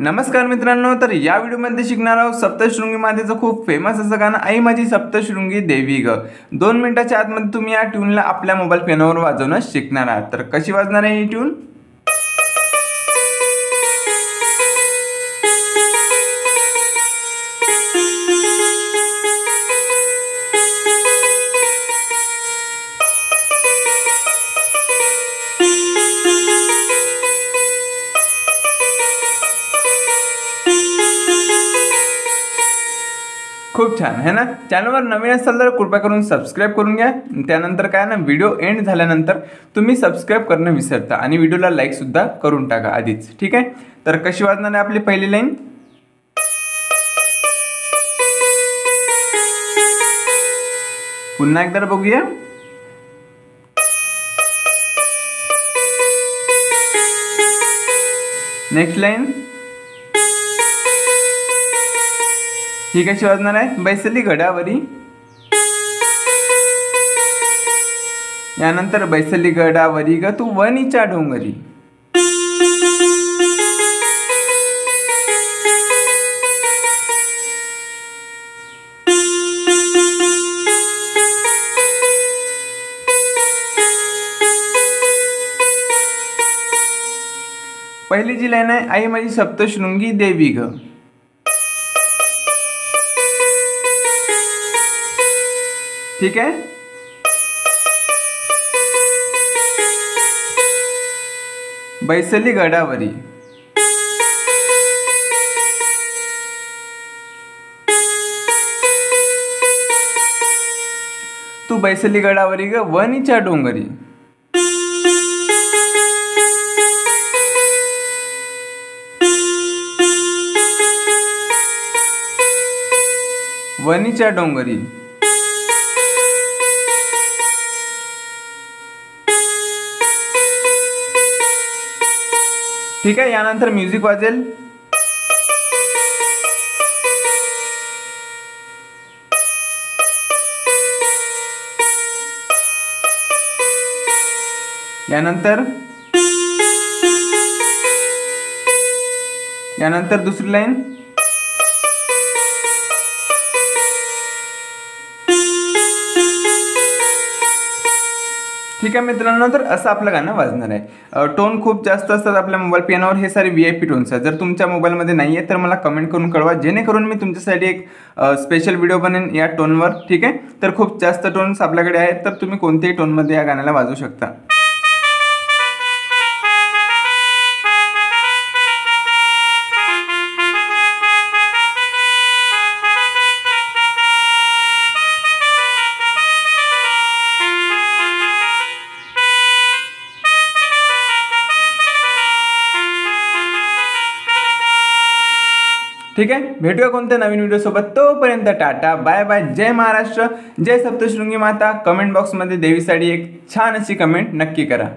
नमस्कार मित्रांनो, तर या व्हिडिओमध्ये शिकणार आहोत सप्तशृंगी मातेचं खूप फेमस असं गाणं आई माझी सप्तशृंगी देवी ग। 2 मिनिटाच्या आतमध्ये तुम्ही या ट्यूनला आपल्या मोबाईल फोनवर वाजवणं शिकणार आहात। तर कशी वाजणार आहे ही ट्यून? खूप छान है ना। चॅनलवर नवीन असाल तर कृपया करून सबस्क्राइब करून घ्या। त्यानंतर काय ना, व्हिडिओ एंड झाल्यानंतर तुम्ही सबस्क्राइब करणं विसरता आणि व्हिडिओला लाईक सुद्धा करून टाका आधीच, ठीक आहे। तर कशी वाजणार आहे आपली पहिली लाईन? पुन्हा एकदा बघूया। नेक्स्ट लाईन ही कशी वाजणार आहे? बैसली गडावरी। यानंतर बैसली गडावरी ग तू वणीच्या डोंगरी। पहिली जी लाईन आहे आई माझी सप्तशृंगी देवी ग, ठीक है। बैसली गडावरी, तू बैसली गडावरी ग वणीच्या डोंगरी। वणीच्या डोंगरी, ठीक आहे। यानंतर म्युझिक वाजेल। यानंतर दुसरी लाईन, ठीक आहे मित्रांनो। तर असं आपलं गाणं वाजणार आहे। टोन खूप जास्त असतात आपल्या मोबाईल पियानोवर, हे सारे VIP टोन्स आहेत। जर तुमच्या मोबाईलमध्ये नाही आहे तर मला कमेंट करून कळवा, जेणेकरून मी तुमच्यासाठी एक स्पेशल व्हिडिओ बनवेन या टोनवर, ठीक आहे। तर खूप जास्त टोन्स आपल्याकडे आहेत, तर तुम्ही कोणत्याही टोनमध्ये या गाण्याला वाजवू शकता। ठीक आहे, भेटूया कोणत्या नवीन व्हिडिओ सोबत। तोपर्यंत टाटा बाय बाय, जय महाराष्ट्र, जय सप्तशृंगी माता। कमेंट बॉक्समध्ये देवीसाठी एक छान अशी कमेंट नक्की करा।